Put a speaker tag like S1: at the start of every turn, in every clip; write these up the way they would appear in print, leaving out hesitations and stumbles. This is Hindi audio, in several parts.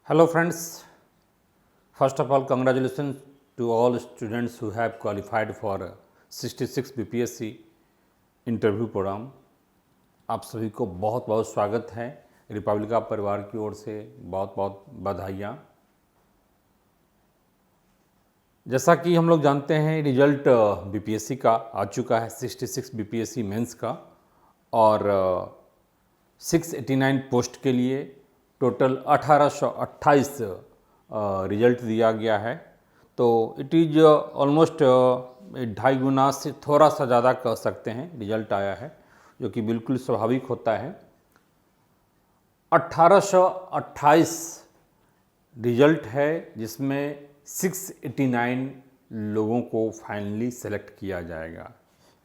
S1: Hello friends, first of all congratulations to all students who have qualified for 66 BPSC interview programme. आप सभी को बहुत बहुत स्वागत है। रिपब्लिका परिवार की ओर से बहुत बहुत बधाइयाँ। जैसा कि हम लोग जानते हैं रिजल्ट बीपीएससी का आ चुका है 66 बीपीएससी मेंस का और 689 पोस्ट के लिए टोटल 1828 रिजल्ट दिया गया है। तो इट इज़ ऑलमोस्ट 2.5 गुना से थोड़ा सा ज़्यादा कह सकते हैं रिजल्ट आया है, जो कि बिल्कुल स्वाभाविक होता है। 1828 रिजल्ट है जिसमें 689 लोगों को फाइनली सेलेक्ट किया जाएगा,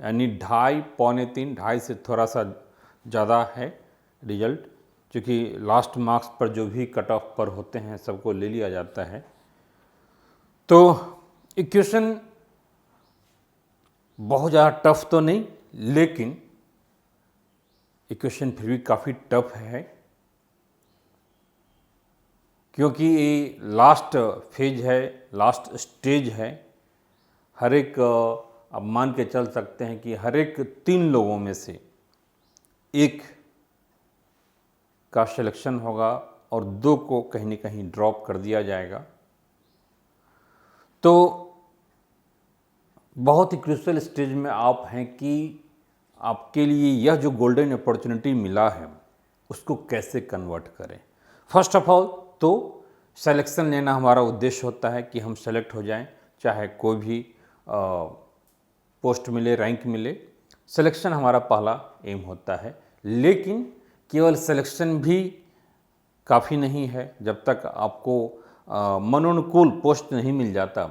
S1: यानी 2.5 से थोड़ा सा ज़्यादा है रिजल्ट, क्योंकि लास्ट मार्क्स पर जो भी कट ऑफ पर होते हैं सबको ले लिया जाता है। तो इक्वेशन बहुत ज़्यादा टफ तो नहीं, लेकिन इक्वेशन फिर भी काफ़ी टफ है, क्योंकि ये लास्ट फेज है, लास्ट स्टेज है। हर एक अब मान के चल सकते हैं कि हर एक 3 लोगों में से एक का सिलेक्शन होगा और 2 को कहीं न कहीं ड्रॉप कर दिया जाएगा। तो बहुत ही क्रूशियल स्टेज में आप हैं कि आपके लिए यह जो गोल्डन अपॉर्चुनिटी मिला है उसको कैसे कन्वर्ट करें। फर्स्ट ऑफ ऑल तो सिलेक्शन लेना हमारा उद्देश्य होता है कि हम सेलेक्ट हो जाएं, चाहे कोई भी पोस्ट मिले, रैंक मिले। सिलेक्शन हमारा पहला एम होता है, लेकिन केवल सिलेक्शन भी काफ़ी नहीं है जब तक आपको मनोनुकूल पोस्ट नहीं मिल जाता।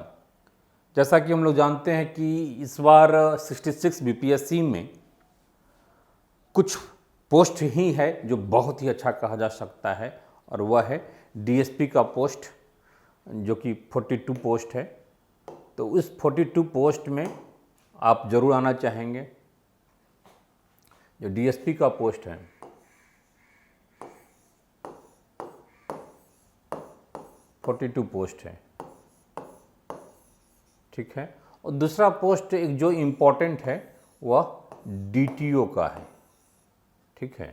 S1: जैसा कि हम लोग जानते हैं कि इस बार 66 बीपीएससी में कुछ पोस्ट ही है जो बहुत ही अच्छा कहा जा सकता है, और वह है डीएसपी का पोस्ट, जो कि 42 पोस्ट है। तो इस 42 पोस्ट में आप जरूर आना चाहेंगे। जो डीएसपी का पोस्ट है 42 पोस्ट है, ठीक है। और दूसरा पोस्ट एक जो इम्पोर्टेंट है वह डीटीओ का है, ठीक है।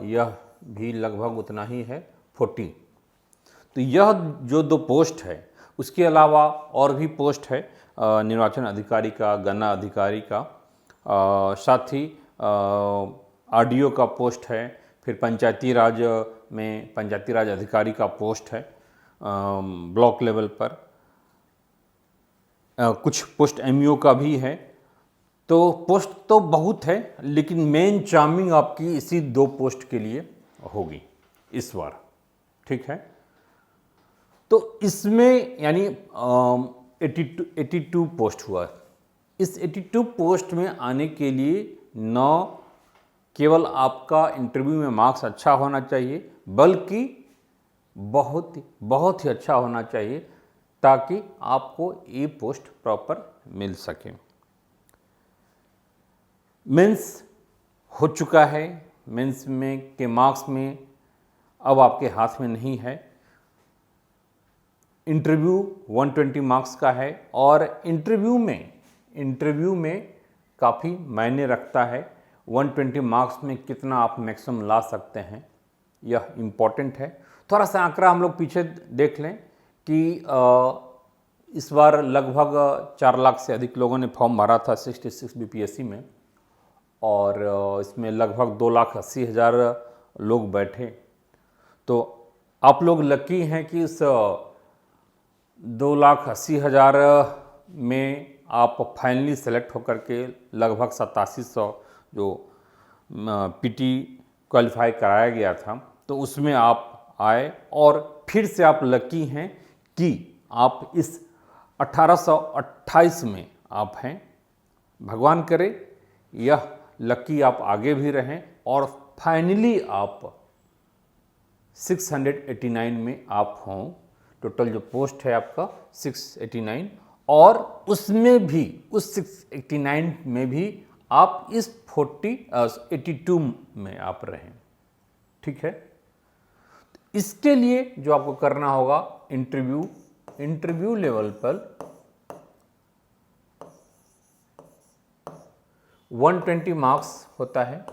S1: यह भी लगभग उतना ही है 40। तो यह जो 2 पोस्ट है, उसके अलावा और भी पोस्ट है निर्वाचन अधिकारी का, गणना अधिकारी का, साथ ही आरडीओ का पोस्ट है, फिर पंचायती राज में पंचायती राज अधिकारी का पोस्ट है ब्लॉक लेवल पर, कुछ पोस्ट एमईओ का भी है। तो पोस्ट तो बहुत है, लेकिन मेन चार्मिंग आपकी इसी 2 पोस्ट के लिए होगी इस बार, ठीक है। तो इसमें यानी 82 पोस्ट हुआ। इस 82 पोस्ट में आने के लिए न केवल आपका इंटरव्यू में मार्क्स अच्छा होना चाहिए, बल्कि बहुत ही अच्छा होना चाहिए, ताकि आपको ये पोस्ट प्रॉपर मिल सके। मेंस हो चुका है, मेंस में के मार्क्स में अब आपके हाथ में नहीं है। इंटरव्यू 120 मार्क्स का है, और इंटरव्यू में काफ़ी मायने रखता है 120 मार्क्स में कितना आप मैक्सिमम ला सकते हैं, यह इम्पॉर्टेंट है। थोड़ा सा आंकड़ा हम लोग पीछे देख लें कि इस बार लगभग 4 लाख से अधिक लोगों ने फॉर्म भरा था 66 बीपीएससी में, और इसमें लगभग 2,80,000 लोग बैठे। तो आप लोग लकी हैं कि इस 2,80,000 में आप फाइनली सेलेक्ट होकर के लगभग 8700 जो पीटी क्वालिफाई कराया गया था, तो उसमें आप आए, और फिर से आप लकी हैं कि आप इस 1828 में आप हैं। भगवान करे यह लकी आप आगे भी रहें और फाइनली आप 689 में आप हों। टोटल जो पोस्ट है आपका 689, और उसमें भी उस 689 में भी आप इस 82 में आप रहें, ठीक है। इसके लिए जो आपको करना होगा, इंटरव्यू लेवल पर 120 मार्क्स होता है।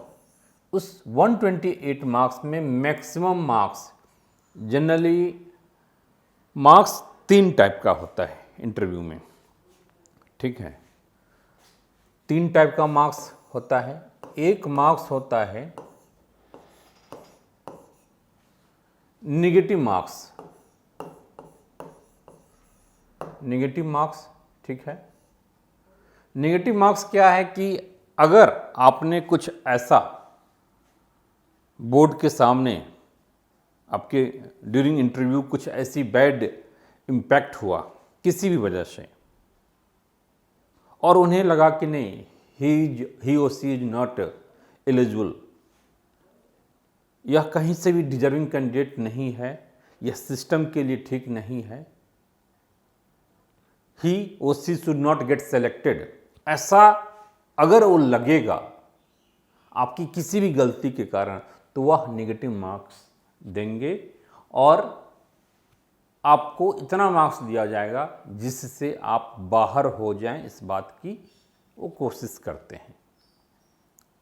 S1: उस 128 मार्क्स में maximum marks, generally marks 3 type का होता है इंटरव्यू में, ठीक है। 3 टाइप का मार्क्स होता है। एक मार्क्स होता है निगेटिव मार्क्स, ठीक है। निगेटिव मार्क्स क्या है कि अगर आपने कुछ ऐसा बोर्ड के सामने आपके ड्यूरिंग इंटरव्यू कुछ ऐसी बैड इम्पैक्ट हुआ किसी भी वजह से, और उन्हें लगा कि नहीं, ही और सी इज नॉट एलिजिबल, यह कहीं से भी डिजर्विंग कैंडिडेट नहीं है, यह सिस्टम के लिए ठीक नहीं है, ही और सी शुड नॉट गेट सेलेक्टेड, ऐसा अगर वो लगेगा आपकी किसी भी गलती के कारण, तो वह नेगेटिव मार्क्स देंगे और आपको इतना मार्क्स दिया जाएगा जिससे आप बाहर हो जाएं, इस बात की वो कोशिश करते हैं,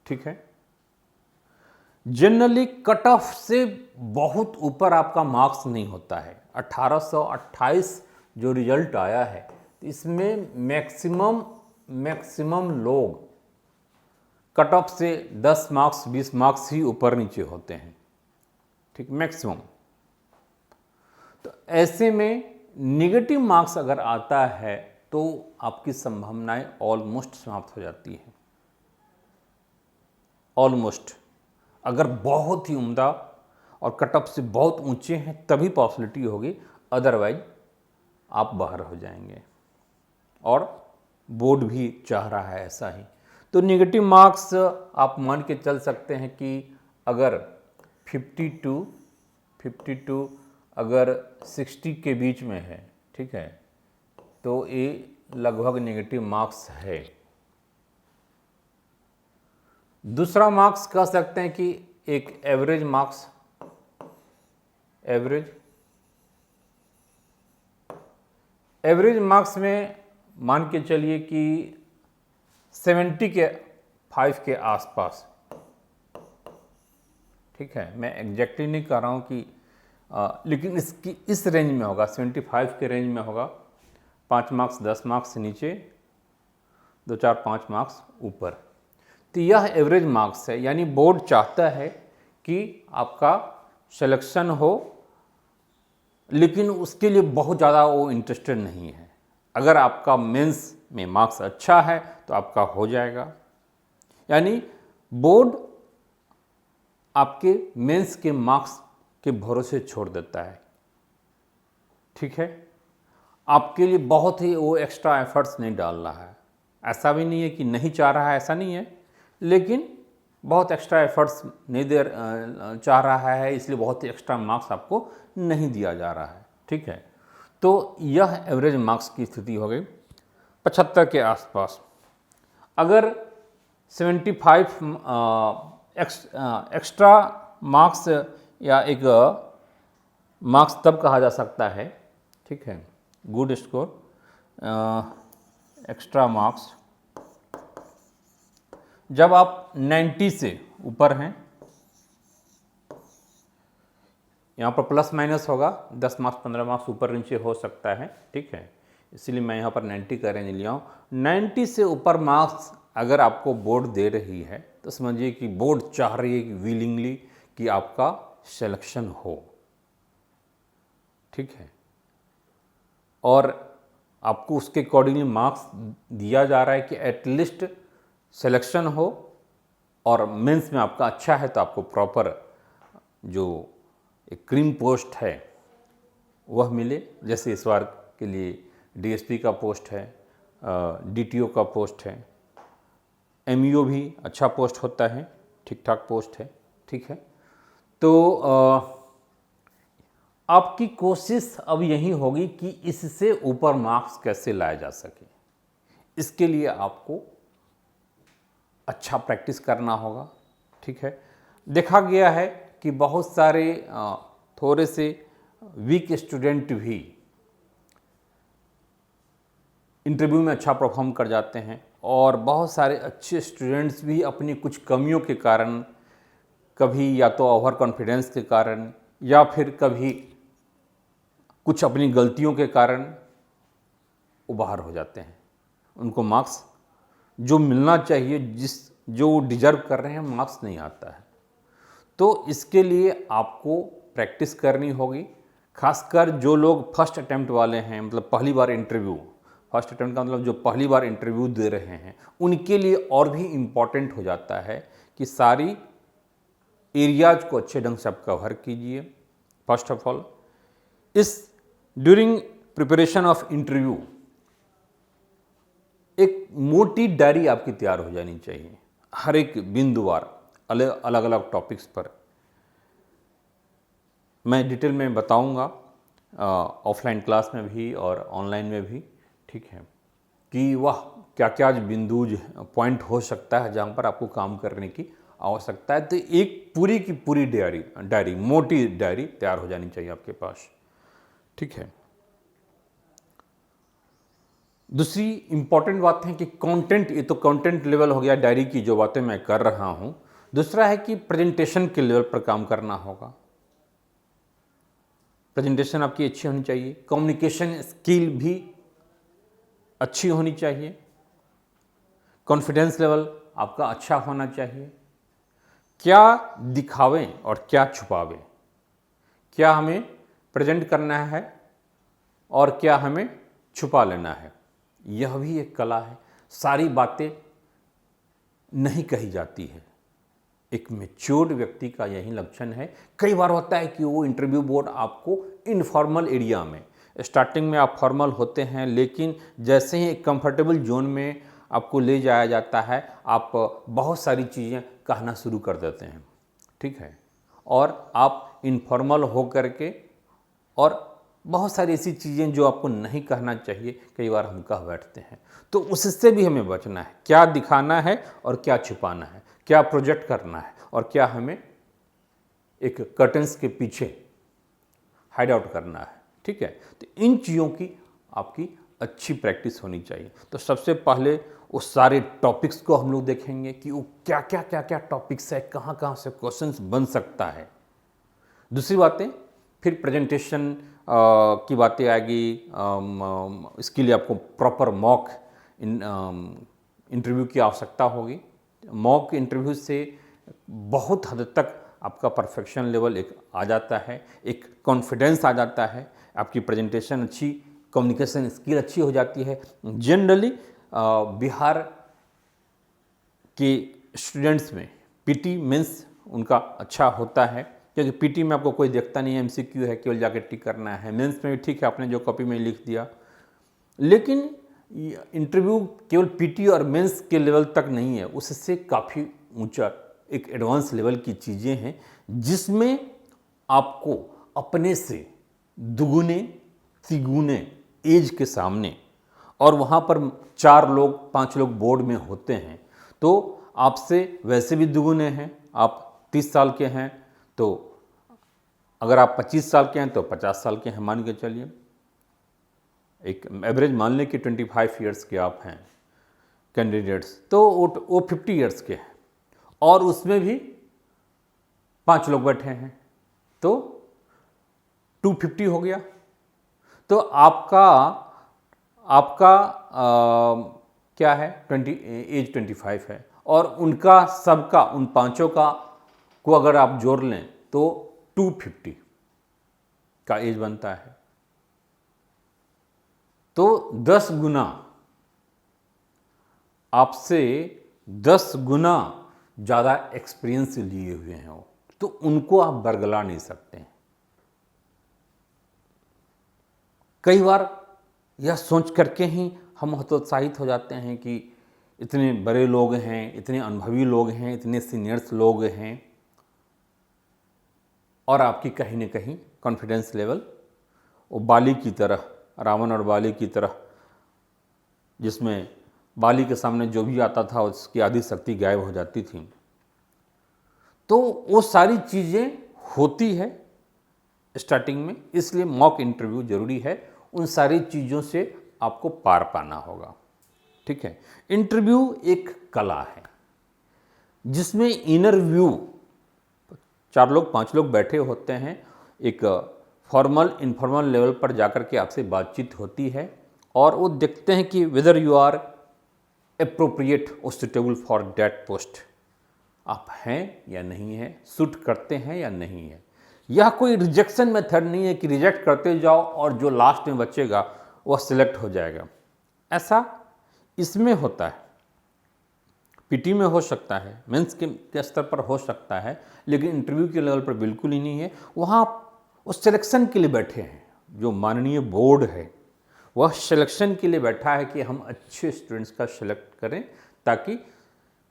S1: ठीक है। जनरली कट ऑफ से बहुत ऊपर आपका मार्क्स नहीं होता है। 1828 जो रिजल्ट आया है, इसमें मैक्सिमम लोग कट ऑफ से 10 मार्क्स 20 मार्क्स ही ऊपर नीचे होते हैं, ठीक, मैक्सिमम। तो ऐसे में निगेटिव मार्क्स अगर आता है तो आपकी संभावनाएं ऑलमोस्ट समाप्त हो जाती हैं, ऑलमोस्ट। अगर बहुत ही उम्दा और कट ऑफ से बहुत ऊंचे हैं तभी पॉसिबिलिटी होगी, अदरवाइज आप बाहर हो जाएंगे, और बोर्ड भी चाह रहा है ऐसा ही। तो नेगेटिव मार्क्स आप मान के चल सकते हैं कि अगर 52 अगर 60 के बीच में है, ठीक है, तो ये लगभग नेगेटिव मार्क्स है। दूसरा मार्क्स कह सकते हैं कि एक एवरेज मार्क्स, एवरेज मार्क्स में मान के चलिए कि 75 के आसपास, ठीक है। मैं एग्जैक्टली नहीं कह रहा हूँ कि लेकिन इसकी इस रेंज में होगा, 75 के रेंज में होगा। 5 मार्क्स 10 मार्क्स से नीचे, 2 4 5 मार्क्स ऊपर, तो यह एवरेज मार्क्स है। यानी बोर्ड चाहता है कि आपका सिलेक्शन हो, लेकिन उसके लिए बहुत ज़्यादा वो इंटरेस्टेड नहीं है। अगर आपका मेंस में मार्क्स अच्छा है तो आपका हो जाएगा। यानी बोर्ड आपके मेंस के मार्क्स के भरोसे छोड़ देता है, ठीक है। आपके लिए बहुत ही वो एक्स्ट्रा एफर्ट्स नहीं डाल रहा है। ऐसा भी नहीं है कि नहीं चाह रहा है, ऐसा नहीं है, लेकिन बहुत एक्स्ट्रा एफर्ट्स नहीं चाह रहा है, इसलिए बहुत ही एक्स्ट्रा मार्क्स आपको नहीं दिया जा रहा है, ठीक है। तो यह एवरेज मार्क्स की स्थिति हो गई 75 के आसपास। अगर 75 एक्स्ट्रा मार्क्स या एक मार्क्स तब कहा जा सकता है, ठीक है, गुड स्कोर, एक्स्ट्रा मार्क्स जब आप 90 से ऊपर हैं। यहाँ पर प्लस माइनस होगा, 10 मार्क्स 15 मार्क्स ऊपर नीचे हो सकता है, ठीक है, इसलिए मैं यहाँ पर 90 का रेंज लिया हूँ। 90 से ऊपर मार्क्स अगर आपको बोर्ड दे रही है तो समझिए कि बोर्ड चाह रही है कि विलिंगली कि आपका सिलेक्शन हो, ठीक है, और आपको उसके अकॉर्डिंगली मार्क्स दिया जा रहा है कि एटलीस्ट सिलेक्शन हो, और मेंस में आपका अच्छा है तो आपको प्रॉपर जो एक क्रीम पोस्ट है वह मिले। जैसे इस बार के लिए डीएसपी का पोस्ट है, डीटीओ का पोस्ट है, एमईओ भी अच्छा पोस्ट होता है, ठीक ठाक पोस्ट है, ठीक है। तो आपकी कोशिश अब यही होगी कि इससे ऊपर मार्क्स कैसे लाया जा सके। इसके लिए आपको अच्छा प्रैक्टिस करना होगा, ठीक है। देखा गया है कि बहुत सारे थोड़े से वीक स्टूडेंट भी इंटरव्यू में अच्छा परफॉर्म कर जाते हैं और बहुत सारे अच्छे स्टूडेंट्स भी अपनी कुछ कमियों के कारण, कभी या तो ओवर कॉन्फिडेंस के कारण या फिर कभी कुछ अपनी गलतियों के कारण वो बाहर हो जाते हैं। उनको मार्क्स जो मिलना चाहिए, जो डिजर्व कर रहे हैं, मार्क्स नहीं आता है। तो इसके लिए आपको प्रैक्टिस करनी होगी। खासकर जो लोग फर्स्ट अटेम्प्ट वाले हैं, मतलब पहली बार इंटरव्यू, फर्स्ट अटेम्प्ट का मतलब जो पहली बार इंटरव्यू दे रहे हैं, उनके लिए और भी इम्पॉर्टेंट हो जाता है कि सारी एरियाज को अच्छे ढंग से आप कवर कीजिए। फर्स्ट ऑफ ऑल, इस ड्यूरिंग प्रिपरेशन ऑफ इंटरव्यू एक मोटी डायरी आपकी तैयार हो जानी चाहिए। हर एक बिंदुवार अलग अलग टॉपिक्स पर मैं डिटेल में बताऊंगा, ऑफलाइन क्लास में भी और ऑनलाइन में भी, ठीक है, कि वह क्या क्या बिंदु पॉइंट हो सकता है जहाँ पर आपको काम करने की आवश्यकता है। तो एक पूरी की पूरी डायरी मोटी डायरी तैयार हो जानी चाहिए आपके पास, ठीक है। दूसरी इंपॉर्टेंट बात है कि कंटेंट, ये तो कंटेंट लेवल हो गया, डायरी की जो बातें मैं कर रहा हूँ। दूसरा है कि प्रेजेंटेशन के लेवल पर काम करना होगा। प्रेजेंटेशन आपकी अच्छी होनी चाहिए, कम्युनिकेशन स्किल भी अच्छी होनी चाहिए, कॉन्फिडेंस लेवल आपका अच्छा होना चाहिए। क्या दिखावें और क्या छुपावें, क्या हमें प्रेजेंट करना है और क्या हमें छुपा लेना है, यह भी एक कला है। सारी बातें नहीं कही जाती है। एक मैच्योर्ड व्यक्ति का यही लक्षण है। कई बार होता है कि वो इंटरव्यू बोर्ड आपको इनफॉर्मल एरिया में, स्टार्टिंग में आप फॉर्मल होते हैं, लेकिन जैसे ही एक कंफर्टेबल जोन में आपको ले जाया जाता है, आप बहुत सारी चीज़ें कहना शुरू कर देते हैं, ठीक है, और आप इनफॉर्मल हो करके और बहुत सारी ऐसी चीज़ें जो आपको नहीं कहना चाहिए, कई बार हम कह बैठते हैं। तो उससे भी हमें बचना है। क्या दिखाना है और क्या छुपाना है, क्या प्रोजेक्ट करना है और क्या हमें एक कर्टन्स के पीछे हाइड आउट करना है, ठीक है। तो इन चीज़ों की आपकी अच्छी प्रैक्टिस होनी चाहिए। तो सबसे पहले वो सारे टॉपिक्स को हम लोग देखेंगे कि वो क्या क्या क्या क्या टॉपिक्स है, कहाँ कहाँ से क्वेश्चंस बन सकता है। दूसरी बातें, फिर प्रेजेंटेशन की बातें आएगी। इसके लिए आपको प्रॉपर मॉक इंटरव्यू की आवश्यकता होगी। मॉक इंटरव्यू से बहुत हद तक आपका परफेक्शन लेवल एक आ जाता है, एक कॉन्फिडेंस आ जाता है, आपकी प्रेजेंटेशन अच्छी, कम्युनिकेशन स्किल अच्छी हो जाती है। जनरली बिहार के स्टूडेंट्स में पीटी मेंस उनका अच्छा होता है, क्योंकि पीटी में आपको कोई देखता नहीं है, एमसीक्यू है, केवल जाके टिक करना है। मेंस में भी ठीक है, आपने जो कॉपी में लिख दिया, लेकिन इंटरव्यू केवल पीटी और मेंस के लेवल तक नहीं है, उससे काफ़ी ऊंचा एक एडवांस लेवल की चीज़ें हैं, जिसमें आपको अपने से दुगुने तिगुने एज के सामने, और वहाँ पर 4 लोग 5 लोग बोर्ड में होते हैं, तो आपसे वैसे भी दुगुने हैं। आप 30 साल के हैं, तो अगर आप 25 साल के हैं तो 50 साल के हैं, मान के चलिए। एक एवरेज मान लें कि 25 ईयर्स के आप हैं कैंडिडेट्स, तो वो 50 ईयर्स के हैं, और उसमें भी 5 लोग बैठे हैं, तो 250 हो गया। तो आपका क्या है, एज 25 है, और उनका सबका, उन 5 का को अगर आप जोड़ लें तो 250 का एज बनता है। तो 10 गुना, आपसे 10 गुना ज़्यादा एक्सपीरियंस लिए हुए हैं वो, तो उनको आप बरगला नहीं सकते हैं। कई बार यह सोच करके ही हम हतोत्साहित हो जाते हैं कि इतने बड़े लोग हैं, इतने अनुभवी लोग हैं, इतने सीनियर्स लोग हैं, और आपकी कहीं न कहीं कॉन्फिडेंस लेवल वो बाली की तरह, रावण और बाली की तरह, जिसमें बाली के सामने जो भी आता था उसकी आधी शक्ति गायब हो जाती थी। तो वो सारी चीज़ें होती है, स्टार्टिंग में, इसलिए मॉक इंटरव्यू जरूरी है। उन सारी चीज़ों से आपको पार पाना होगा। ठीक है, इंटरव्यू एक कला है जिसमें इनर व्यू 4 लोग 5 लोग बैठे होते हैं, एक फॉर्मल इनफॉर्मल लेवल पर जाकर के आपसे बातचीत होती है और वो देखते हैं कि वेदर यू आर अप्रोप्रिएट और सुटेबल फॉर दैट पोस्ट, आप हैं या नहीं हैं, सूट करते हैं या नहीं है। यह कोई रिजेक्शन मेथड नहीं है कि रिजेक्ट करते जाओ और जो लास्ट में बचेगा वह सिलेक्ट हो जाएगा। ऐसा इसमें होता है, पीटी में हो सकता है, मेंस के स्तर पर हो सकता है, लेकिन इंटरव्यू के लेवल पर बिल्कुल ही नहीं है। वहाँ उस सिलेक्शन के लिए बैठे हैं, जो माननीय बोर्ड है वह सिलेक्शन के लिए बैठा है कि हम अच्छे स्टूडेंट्स का सिलेक्ट करें ताकि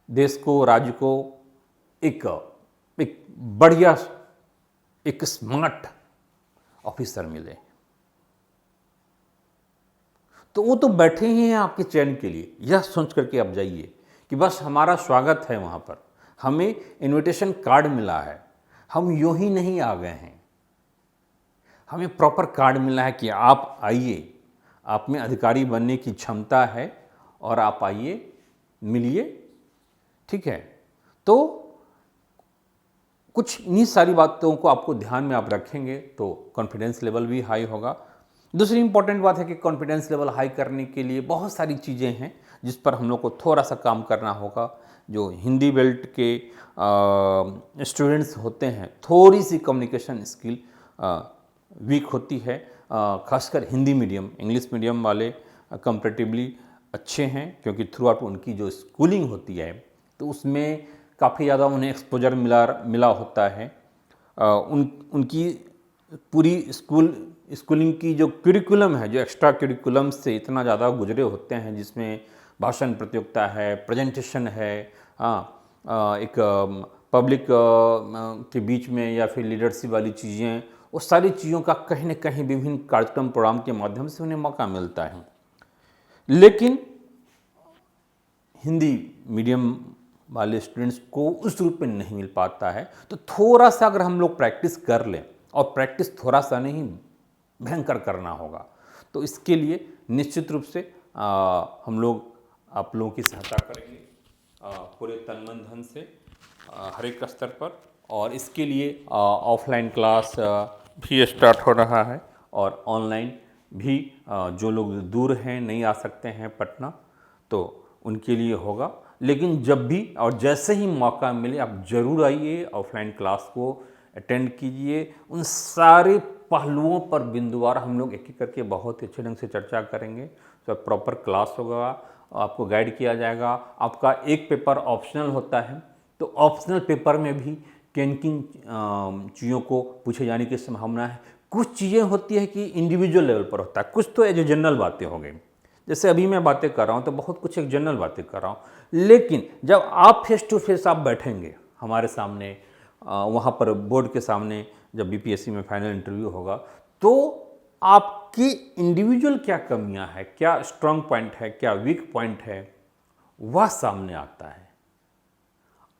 S1: देश को, राज्य को एक बढ़िया, एक स्मार्ट ऑफिसर मिले। तो वो तो बैठे ही हैं आपके चयन के लिए। यह सोच करके आप जाइए कि बस हमारा स्वागत है वहाँ पर, हमें इनविटेशन कार्ड मिला है, हम यूं ही नहीं आ गए हैं, हमें प्रॉपर कार्ड मिला है कि आप आइए, आप में अधिकारी बनने की क्षमता है और आप आइए, मिलिए। ठीक है, तो कुछ इन्हीं सारी बातों को आपको ध्यान में आप रखेंगे तो कॉन्फिडेंस लेवल भी हाई होगा। दूसरी इंपॉर्टेंट बात है कि कॉन्फिडेंस लेवल हाई करने के लिए बहुत सारी चीज़ें हैं जिस पर हम लोग को थोड़ा सा काम करना होगा। जो हिंदी बेल्ट के स्टूडेंट्स होते हैं, थोड़ी सी कम्युनिकेशन स्किल वीक होती है, खासकर हिंदी मीडियम, इंग्लिश मीडियम वाले कंपैरेटिवली अच्छे हैं क्योंकि थ्रू आउट उनकी जो स्कूलिंग होती है तो उसमें काफ़ी ज़्यादा उन्हें एक्सपोजर मिला होता है। उनकी पूरी स्कूलिंग की जो करिकुलम है, जो एक्स्ट्रा करिकुलम से इतना ज़्यादा गुजरे होते हैं, जिसमें भाषण प्रतियोगिता है, प्रेजेंटेशन है, एक पब्लिक के बीच में या फिर लीडरशिप वाली चीज़ें, वो सारी चीज़ों का कहीं न कहीं विभिन्न कार्यक्रम प्रोग्राम के माध्यम से उन्हें मौका मिलता है। लेकिन हिंदी मीडियम वाले स्टूडेंट्स को उस रूप में नहीं मिल पाता है। तो थोड़ा सा अगर हम लोग प्रैक्टिस कर लें, और प्रैक्टिस थोड़ा सा नहीं भयंकर करना होगा, तो इसके लिए निश्चित रूप से हम लोग आप लोगों की सहायता करेंगे पूरे तन मन धन से हर एक स्तर पर। और इसके लिए ऑफलाइन क्लास भी स्टार्ट हो रहा है और ऑनलाइन भी, जो लोग दूर हैं, नहीं आ सकते हैं पटना, तो उनके लिए होगा। लेकिन जब भी और जैसे ही मौका मिले आप ज़रूर आइए, ऑफलाइन क्लास को अटेंड कीजिए। उन सारे पहलुओं पर बिंदुवार हम लोग एक एक करके बहुत अच्छे ढंग से चर्चा करेंगे। तो प्रॉपर क्लास होगा, आपको गाइड किया जाएगा। आपका एक पेपर ऑप्शनल होता है, तो ऑप्शनल पेपर में भी किन किन चीज़ों को पूछे जाने की संभावना है। कुछ चीज़ें होती है कि इंडिविजुअल लेवल पर होता है, कुछ तो एज ए जनरल बातें हो गई। जैसे अभी मैं बातें कर रहा हूँ तो बहुत कुछ एक जनरल बातें कर रहा हूँ, लेकिन जब आप फेस टू फेस आप बैठेंगे हमारे सामने, वहाँ पर बोर्ड के सामने, जब बीपीएससी में फाइनल इंटरव्यू होगा, तो आपकी इंडिविजुअल क्या कमियां हैं, क्या स्ट्रांग पॉइंट है, क्या वीक पॉइंट है, वह सामने आता है।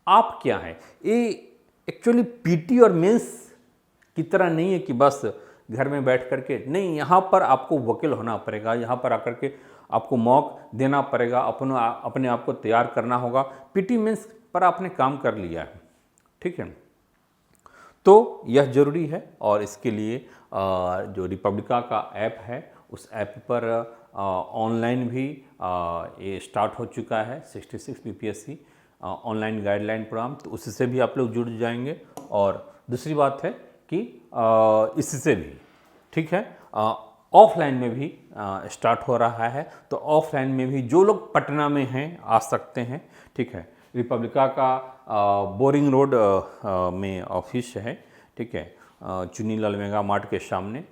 S1: आप क्या हैं, ये एक्चुअली पीटी और मेंस की तरह नहीं है कि बस घर में बैठ करके, नहीं, यहाँ पर आपको वकील होना पड़ेगा, यहाँ पर आकर के आपको मॉक देना पड़ेगा, अपने आप को तैयार करना होगा। पीटी मेंस पर आपने काम कर लिया है, ठीक है, तो यह जरूरी है। और इसके लिए जो रिपब्लिका का ऐप है, उस ऐप पर ऑनलाइन भी ये स्टार्ट हो चुका है 66 बीपीएससी ऑनलाइन गाइडलाइन प्रोग्राम, तो उससे भी आप लोग जुड़ जाएंगे। और दूसरी बात है कि इससे भी, ठीक है, ऑफलाइन में भी स्टार्ट हो रहा है, तो ऑफलाइन में भी जो लोग पटना में हैं आ सकते हैं, ठीक है। रिपब्लिका का बोरिंग रोड में ऑफिस है, ठीक है, चुनीलाल मेगा मार्ट के सामने,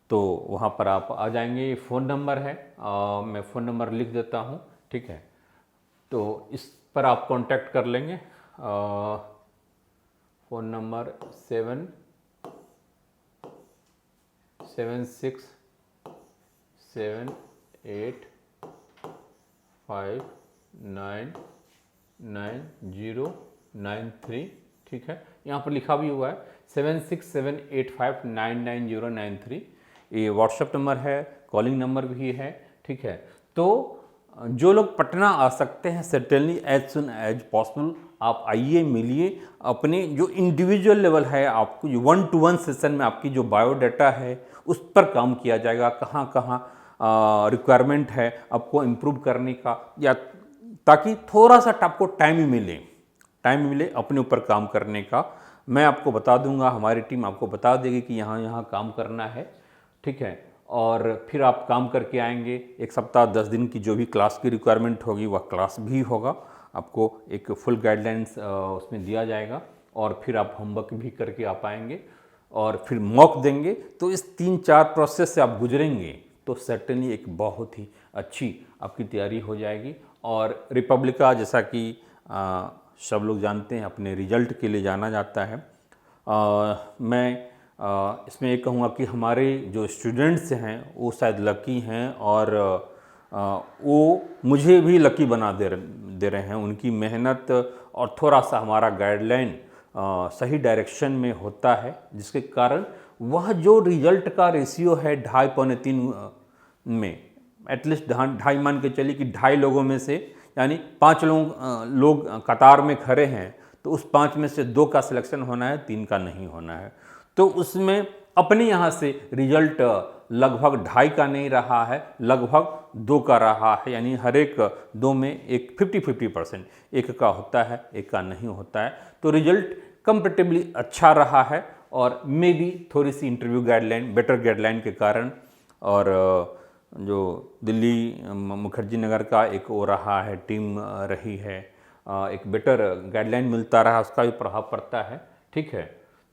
S1: तो वहाँ पर आप आ जाएंगे। ये फ़ोन नंबर है, मैं फ़ोन नंबर लिख देता हूँ, ठीक है, तो इस पर आप कांटेक्ट कर लेंगे। फ़ोन नंबर 776785999093, ठीक है, यहाँ पर लिखा भी हुआ है 7678599093। ये व्हाट्सएप नंबर है, कॉलिंग नंबर भी है, ठीक है। तो जो लोग पटना आ सकते हैं, certainly as soon as possible आप आइए, मिलिए। अपने जो इंडिविजुअल लेवल है, आपको जो 1-to-1 सेशन में आपकी जो बायोडाटा है उस पर काम किया जाएगा, कहाँ कहाँ रिक्वायरमेंट है आपको इम्प्रूव करने का, या ताकि थोड़ा सा आपको टाइम मिले अपने ऊपर काम करने का। मैं आपको बता दूंगा, हमारी टीम आपको बता देगी कि यहाँ यहाँ काम करना है, ठीक है। और फिर आप काम करके आएंगे। 1 सप्ताह 10 दिन की जो भी क्लास की रिक्वायरमेंट होगी वह क्लास भी होगा, आपको एक फुल गाइडलाइंस उसमें दिया जाएगा, और फिर आप होमवर्क भी करके आ पाएंगे और फिर मॉक देंगे। तो इस 3-4 प्रोसेस से आप गुजरेंगे तो सर्टेनली एक बहुत ही अच्छी आपकी तैयारी हो जाएगी। और रिपब्लिका, जैसा कि सब लोग जानते हैं, अपने रिजल्ट के लिए जाना जाता है। मैं इसमें ये कहूँगा कि हमारे जो स्टूडेंट्स हैं वो शायद लकी हैं, और वो मुझे भी लकी बना दे रहे हैं। उनकी मेहनत और थोड़ा सा हमारा गाइडलाइन सही डायरेक्शन में होता है, जिसके कारण वह जो रिजल्ट का रेशियो है 2.5-3 में, एटलीस्ट 2.5 मान के चलिए कि 2.5 लोगों में से, यानी 5 लोग कतार में खड़े हैं, तो उस 5 में से 2 का सिलेक्शन होना है, 3 का नहीं होना है। तो उसमें अपने यहाँ से रिजल्ट लगभग 2.5 का नहीं रहा है, लगभग 2 का रहा है। यानी हर एक 2 में एक 50-50%, एक का होता है, एक का नहीं होता है। तो रिजल्ट कंपेरेटिवली अच्छा रहा है, और मे भी थोड़ी सी इंटरव्यू गाइडलाइन, बेटर गाइडलाइन के कारण, और जो दिल्ली मुखर्जी नगर का एक वो रहा है, टीम रही है, एक बेटर गाइडलाइन मिलता रहा, उसका भी प्रभाव पड़ता है, ठीक है।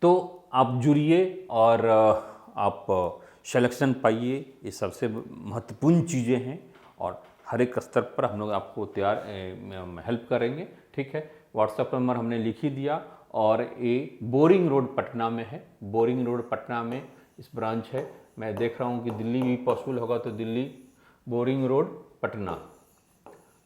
S1: तो आप जुड़िए और आप सिलेक्शन पाइए, ये सबसे महत्वपूर्ण चीज़ें हैं, और हर एक स्तर पर हम लोग आपको हेल्प करेंगे, ठीक है। व्हाट्सएप नंबर हमने लिख ही दिया, और ये बोरिंग रोड पटना में है, बोरिंग रोड पटना में इस ब्रांच है। मैं देख रहा हूँ कि दिल्ली भी पॉसिबल होगा, तो Delhi boring road Patna,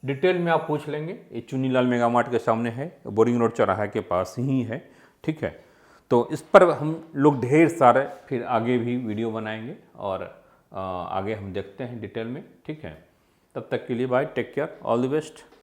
S1: detail में आप पूछ लेंगे। ये चुनीलाल मेगा मार्ट के सामने है, बोरिंग रोड चौराहा के पास ही है, ठीक है। तो इस पर हम लोग ढेर सारे फिर आगे भी वीडियो बनाएंगे, और आगे हम देखते हैं डिटेल में, ठीक है। तब तक के लिए bye, take care, all the best.